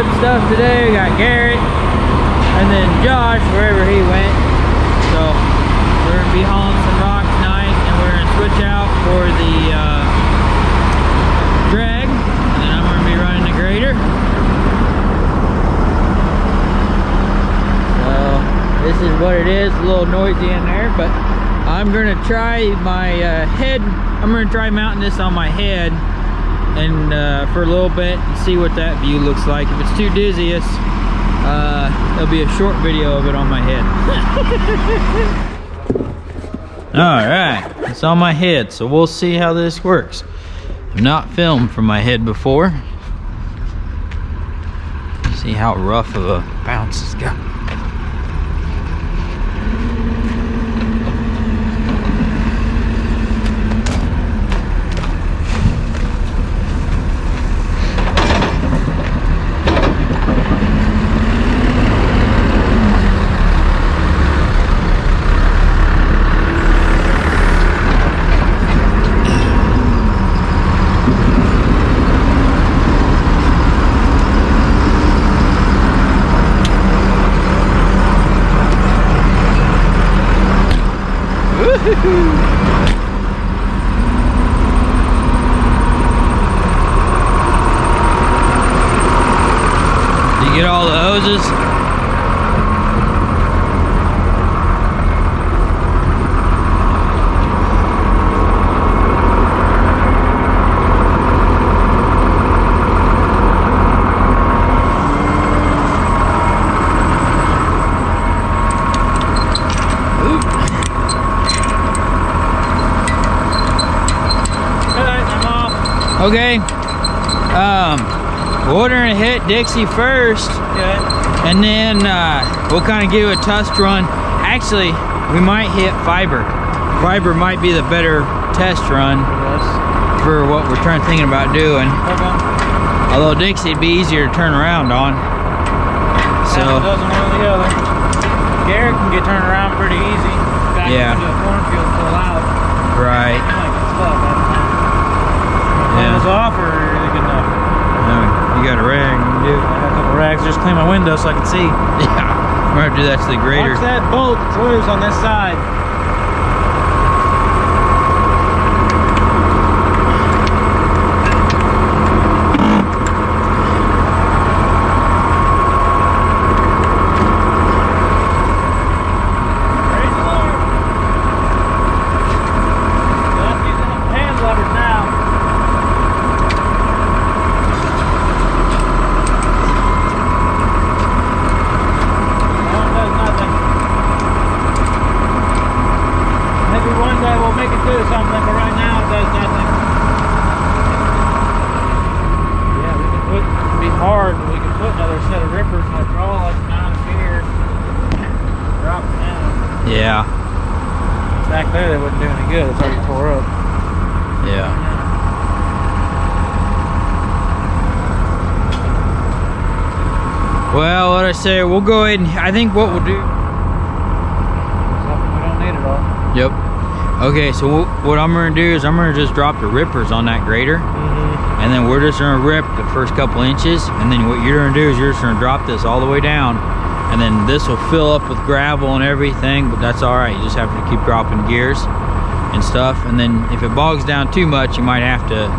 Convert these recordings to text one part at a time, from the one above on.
rip stuff today. We got Garrett and then Josh wherever he went. So we're gonna be hauling some rock tonight, and we're gonna switch out for the drag, and then I'm gonna be running the grader. So this is what it is. A little noisy in there, but I'm gonna try my head. I'm gonna try mounting this on my head and for a little bit and see what that view looks like. If it's too dizzy, there'll be a short video of it on my head. All right, it's on my head, so we'll see how this works. I've not filmed from my head before. See how rough of a bounce it's got. Did you get all the hoses? Okay, we're gonna hit Dixie first, and then we'll kind of give it a test run. Actually, we might hit Fiber. Fiber might be the better test run for what we're thinking about doing. Although Dixie would be easier to turn around on. So it doesn't one or the other. Garrett can get turned around pretty easy. Back into a cornfield pull out. Right. Yeah. Is off or is it good enough? No, you got a rag, you can do it. I got a couple rags, just clean my window so I can see. Yeah, we're gonna do that to the grader. Watch that bolt, it's loose on this side. Yeah. Back there they wouldn't do any good, it's already tore up. Yeah. Well, what I say, we'll go ahead and I think what we'll do. We don't need it all. Yep. Okay, so what I'm gonna do is I'm gonna just drop the rippers on that grader. And then we're just gonna rip the first couple inches, and then what you're gonna do is you're just gonna drop this all the way down, and then this will fill up with gravel and everything, but that's all right. You just have to keep dropping gears and stuff, and then if it bogs down too much, you might have to,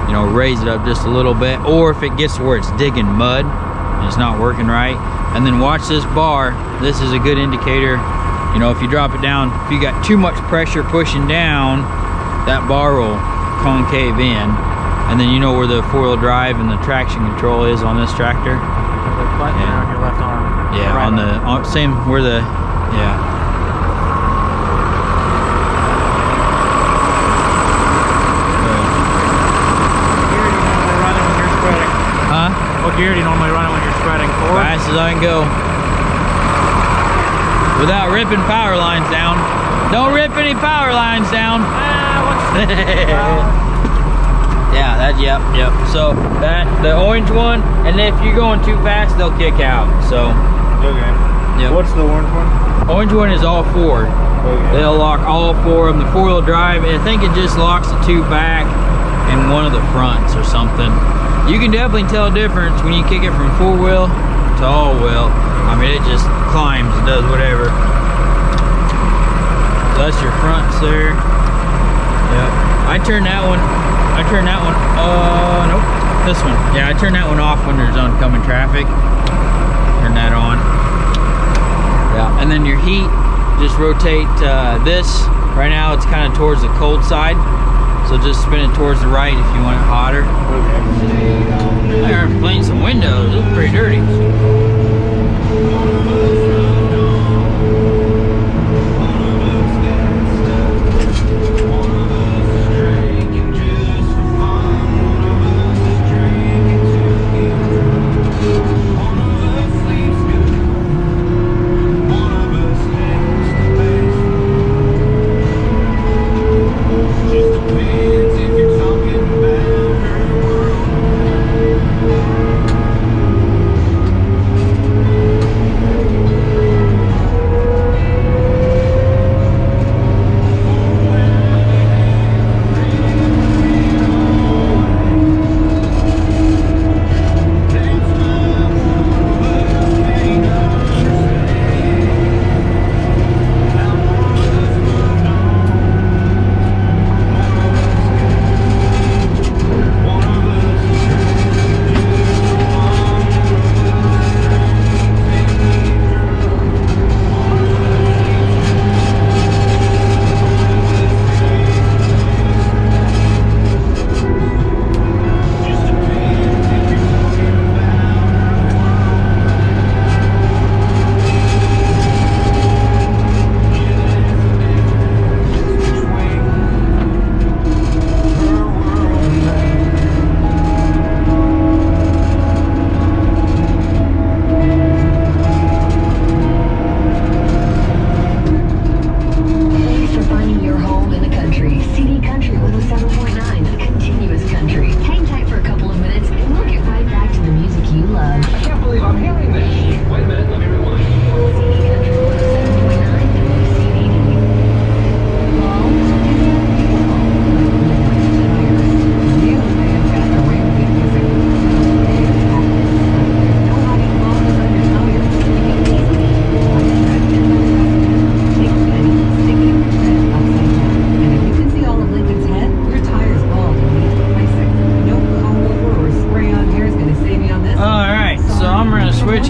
you know, raise it up just a little bit, or if it gets to where it's digging mud and it's not working right. And then watch this bar. This is a good indicator. You know, if you drop it down, if you got too much pressure pushing down, that bar will concave in. And then you know where the four-wheel drive and the traction control is on this tractor. The button there on your left arm. Yeah, right on the same where the What gear do you normally run it when you're spreading? Forward? Fast as I can go. Without ripping power lines down. Don't rip any power lines down. Yeah, yep. So the orange one, and if you're going too fast, they'll kick out. So. Okay. Yep. What's the orange one? Orange one is all four. Okay. They'll lock all four of them. The four-wheel drive, I think it just locks the two back. in one of the fronts or something. You can definitely tell a difference when you kick it from 4-wheel to all-wheel. I mean, it just climbs, it does whatever. So that's your fronts there. Yep. I turned that one, nope, this one. Yeah, I turned that one off when there's oncoming traffic. Turn that on. Yeah, and then your heat, just rotate this. Right now it's kind of towards the cold side. So just spin it towards the right if you want it hotter. Okay. They're playing some windows, it looks pretty dirty.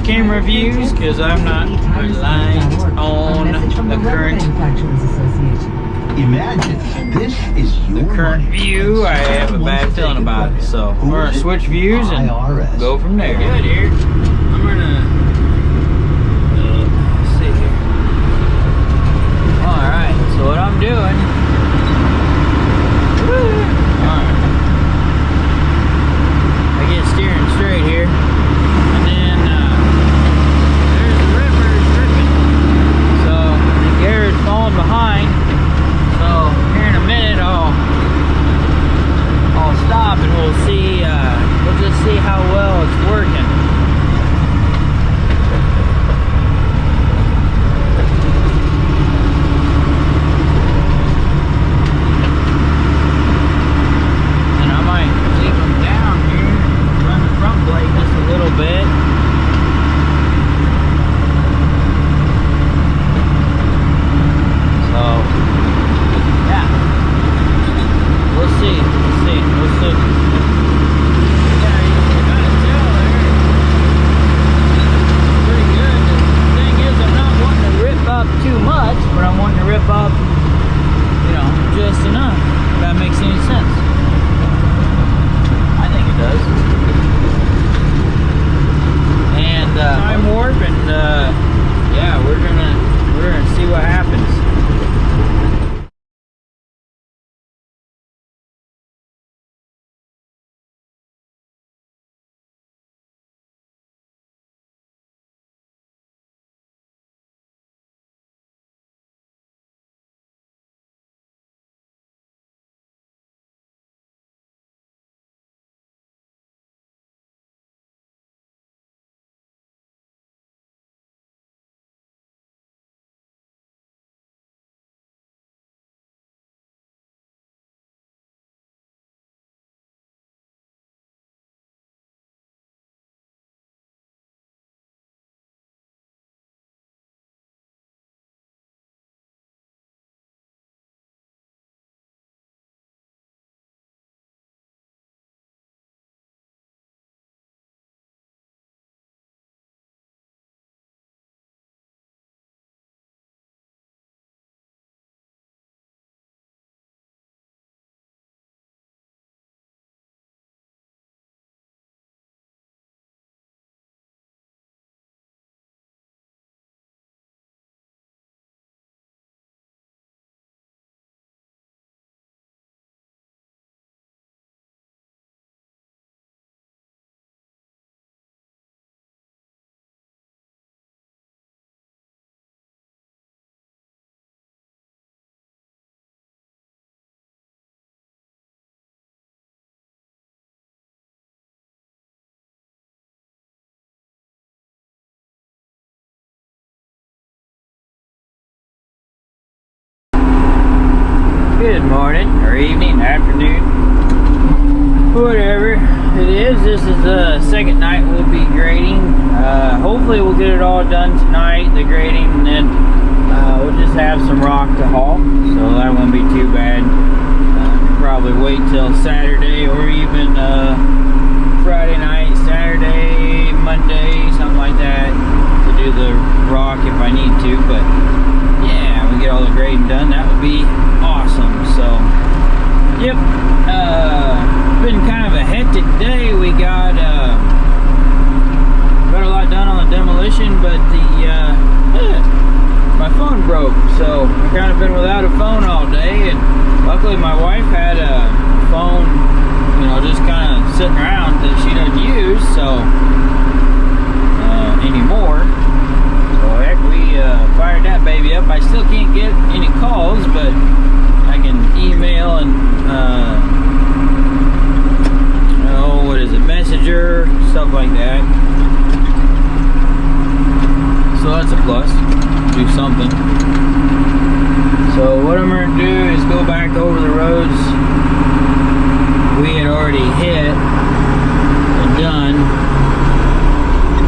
Camera views because I'm not reliant on the current. Imagine this is the current view. I have a bad feeling about it, so we're gonna switch views and go from there. Good here. I'm gonna see here. All right. So what I'm doing. All right. I get steering straight here. Falling behind, so here in a minute I'll stop and we'll see. We'll just see how well it's working. good morning, or evening, afternoon, whatever it is. This is the second night we'll be grading. Hopefully we'll get it all done tonight, the grading, and then we'll just have some rock to haul, so that won't be too bad. Probably wait till Saturday, or even Friday night, Saturday, Monday, something like that, to do the rock if I need to. But yeah, we get all the grading done, that would be awesome. So yep, been kind of a hectic day. We got a lot done on the demolition, but my phone broke, so I've kind of been without a phone all day, and luckily my wife had a phone, you know, just kind of sitting around that she doesn't use, so anymore. So heck, we fired that baby up. I still can't get any calls, but I can email and what is it, Messenger, stuff like that. So that's a plus. Do something. So what I'm going to do is go back over the roads we had already hit and done,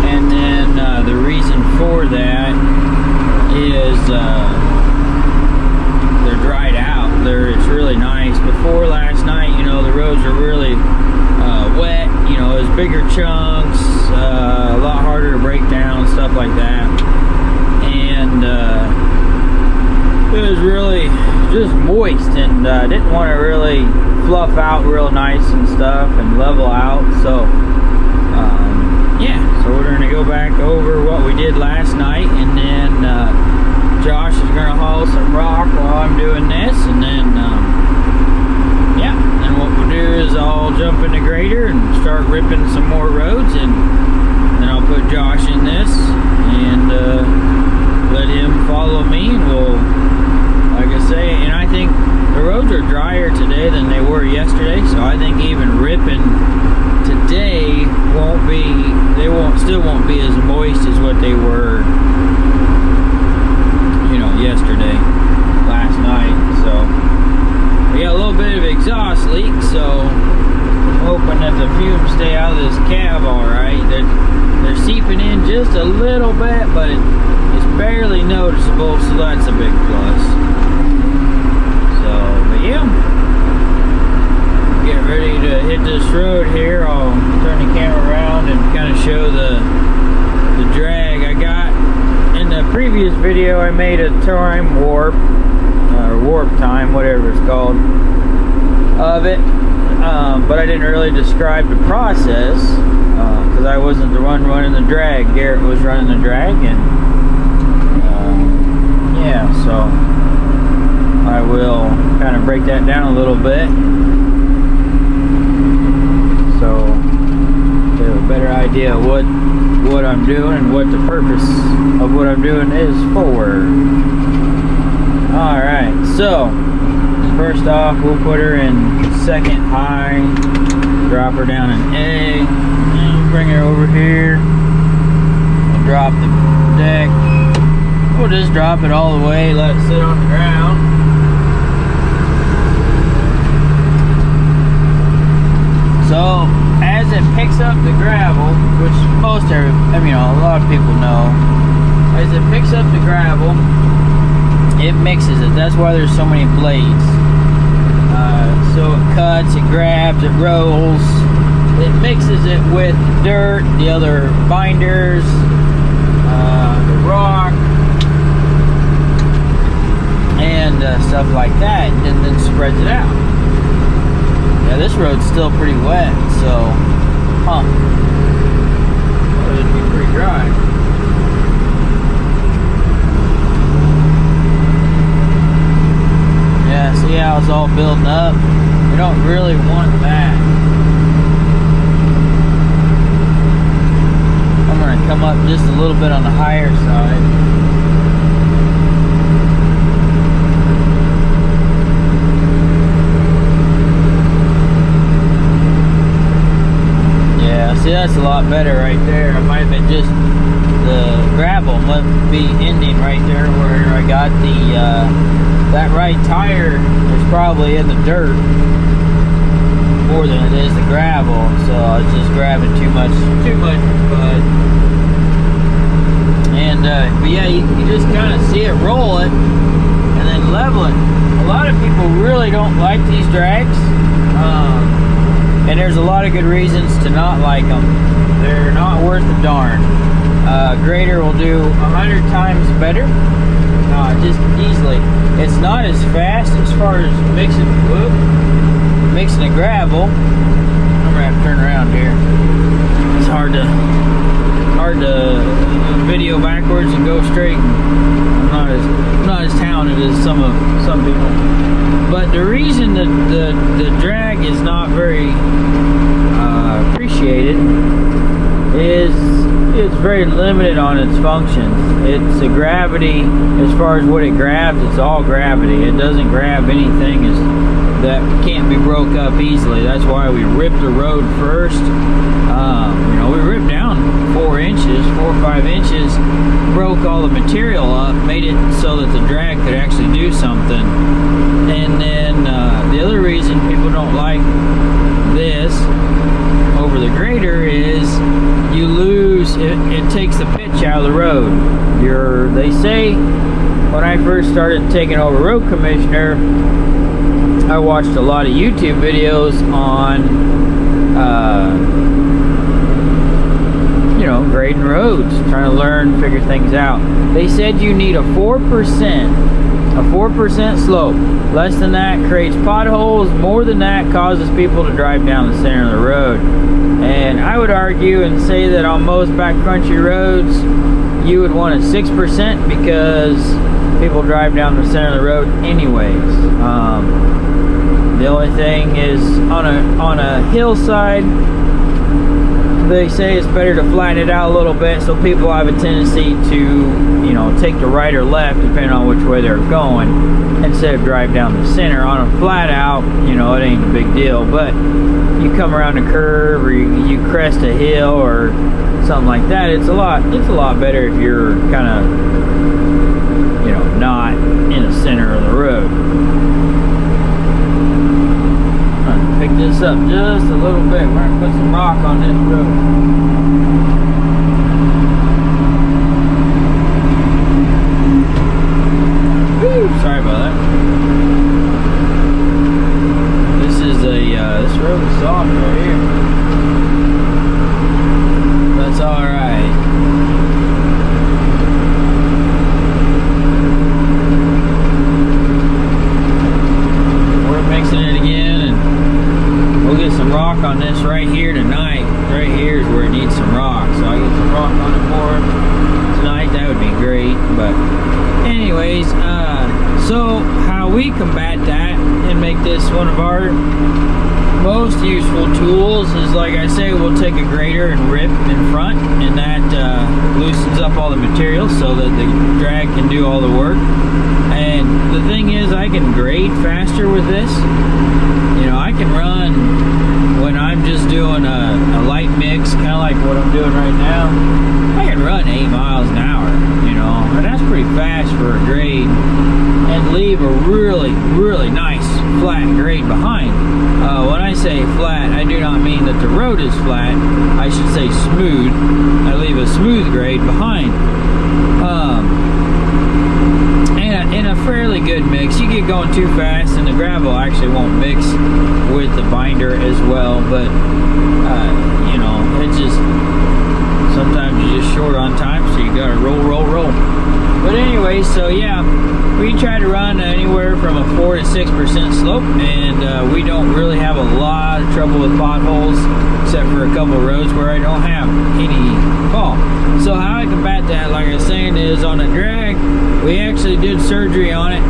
and then the reason for that is they're dried out. It's really nice. Before last night, you know, the roads are really wet. You know, it was bigger chunks, a lot harder to break down, stuff like that. And it was really just moist, and didn't want to really fluff out real nice and stuff and level out. So yeah, so we're going to go back over what we did last night, and then Josh is going to haul some rock while I'm doing this, and then yeah, and what we'll do is I'll jump in the grader and start ripping some more roads, and then I'll put Josh in this and let him follow me, and we'll, like I say, and I think the roads are drier today than they were yesterday, so I think even ripping today still won't be as moist as what they were, you know, yesterday, last night. So we got a little bit of exhaust leak, so I'm hoping that the fumes stay out of this cab all right. They're seeping in just a little bit, but it's barely noticeable, so that's a big plus. So, but yeah, get ready to hit this road here. I'll turn the camera around and kind of show the drag I got. In the previous video, I made a time warp, or warp time, whatever it's called, of it, but I didn't really describe the process because I wasn't the one running the drag. Garrett was running the drag, and yeah, so I will kind of break that down a little bit, so get a better idea of what I'm doing and what the purpose of what I'm doing is for. Alright, so first off, we'll put her in second high, drop her down in A, and bring her over here, drop the deck. We'll just drop it all the way, let it sit on the ground. So as it picks up the gravel, which a lot of people know, as it picks up the gravel, it mixes it. That's why there's so many blades. So it cuts, it grabs, it rolls, it mixes it with dirt, the other binders, the rock, and stuff like that, and then spreads it out. Yeah, this road's still pretty wet, so it'd be pretty dry. Yeah, see how it's all building up? We don't really want that. I'm going to come up just a little bit on the higher side. Yeah, see, that's a lot better right there. I might have been just the gravel must be ending right there where I got the that right tire is probably in the dirt more than it is the gravel, so I was just grabbing too much mud. And but yeah, you just kind of see it roll it and then level it. A lot of people really don't like these drags, and there's a lot of good reasons to not like them. They're not worth a darn. Grader will do 100 times better, just easily. It's not as fast as far as mixing the gravel. I'm gonna have to turn around here. It's hard to video backwards and go straight. I'm not as talented as some people. But the reason that the drag is not very appreciated is it's very limited on its functions. It's a gravity, as far as what it grabs, it's all gravity. It doesn't grab anything that can't be broke up easily. That's why we ripped the road first. You know, we ripped down 4 or 5 inches, broke all the material up, made it so that the drag could actually do something. And then the other reason people don't like this over the grader is you lose, it takes the pitch out of the road. They say, when I first started taking over road commissioner, I watched a lot of YouTube videos on you know, grading roads, trying to learn, figure things out. They said you need a 4% slope. Less than that creates potholes. More than that causes people to drive down the center of the road. And I would argue and say that on most backcountry roads, you would want a 6% because people drive down the center of the road anyways. The only thing is on a hillside, they say it's better to flatten it out a little bit so people have a tendency to, you know, take the right or left depending on which way they're going instead of drive down the center. On a flat out, you know, it ain't a big deal, but you come around a curve or you crest a hill or something like that, it's a lot better if you're kind of, you know, not in the center of the road. Pick this up just a little bit. We're gonna put some rock on this road. Woo, sorry about that. This road is soft right here. That's all right. We're mixing it again, and we'll get some rock on this right here tonight. Right here is where it needs some rock. So I get some rock on it more tonight. That would be great. But anyways, so how we combat that and make this one of our most useful tools is, like I say, we'll take a grader and rip in front, and that loosens up all the material so that the drag can do all the work. And the thing is, I can grade faster with this. You know, I can run when I'm just doing a light mix, kind of like what I'm doing right now. I can run 8 miles an hour, you know, and that's pretty fast for a grade, and leave a really, really nice flat grade behind. When I say flat, I do not mean that the road is flat. I should say smooth. I leave a smooth grade behind. In a fairly good mix. You get going too fast and the gravel actually won't mix with the binder as well, but you know, it's just sometimes you're just short on time, so you gotta roll. But anyway, so yeah, we try to run anywhere from a 4 to 6% slope, and we don't really have a lot of trouble with potholes, except for a couple of roads where I don't have any fall. So how I combat that, like I was saying, is on a drag, we actually did surgery on it,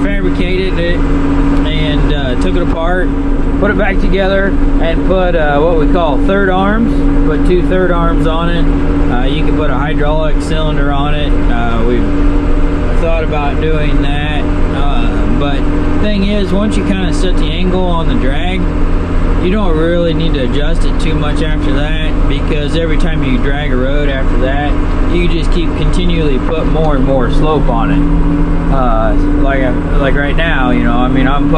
fabricated it, and took it apart, put it back together, and put what we call third arms. Put 2 third arms on it. You can put a hydraulic cylinder on it. We've thought about doing that, but thing is, once you kind of set the angle on the drag, you don't really need to adjust it too much after that, because every time you drag a road after that, you just keep continually put more and more slope on it. Like right now, you know, I mean, I'm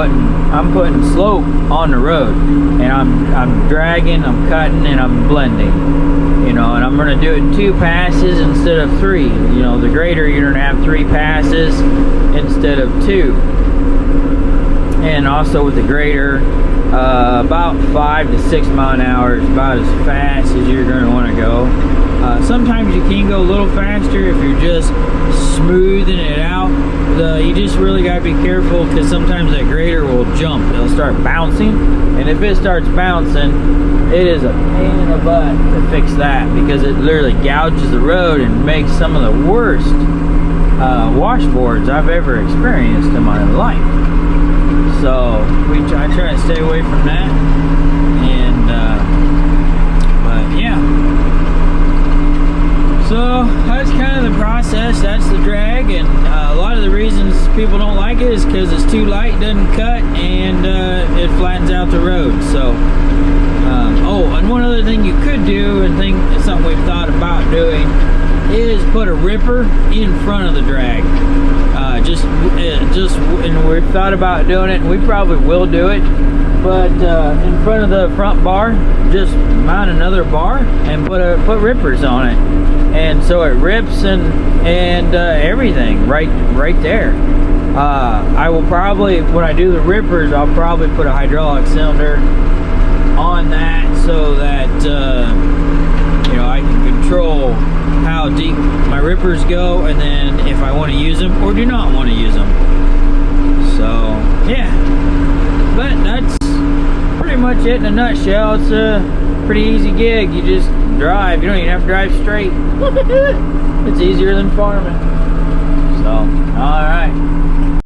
putting slope on the road, and I'm dragging, I'm cutting, and I'm blending. You know, and I'm gonna do it in 2 passes instead of 3. You know, the grader, you're gonna have 3 passes instead of 2. And also with the grader, about 5 to 6 mile an hour is about as fast as you're going to want to go. Sometimes you can go a little faster if you're just smoothing it out. You just really got to be careful, because sometimes that grader will jump. It'll start bouncing, and if it starts bouncing, it is a pain in the butt to fix that, because it literally gouges the road and makes some of the worst washboards I've ever experienced in my life. So I try to stay away from that, and but yeah. So that's kind of the process. That's the drag, and a lot of the reasons people don't like it is because it's too light, doesn't cut, and it flattens out the road. So oh, and one other thing you could do, and it's something we've thought about doing, is put a ripper in front of the drag. And we've thought about doing it, and we probably will do it, but in front of the front bar, just mount another bar and put rippers on it, and so it rips and everything right there. I will probably, when I do the rippers, I'll probably put a hydraulic cylinder on that, so that you know, I can control how deep my rippers go, and then if I want to use them or do not want to use them. So yeah, but that's pretty much it in a nutshell. It's a pretty easy gig. You just drive. You don't even have to drive straight. It's easier than farming.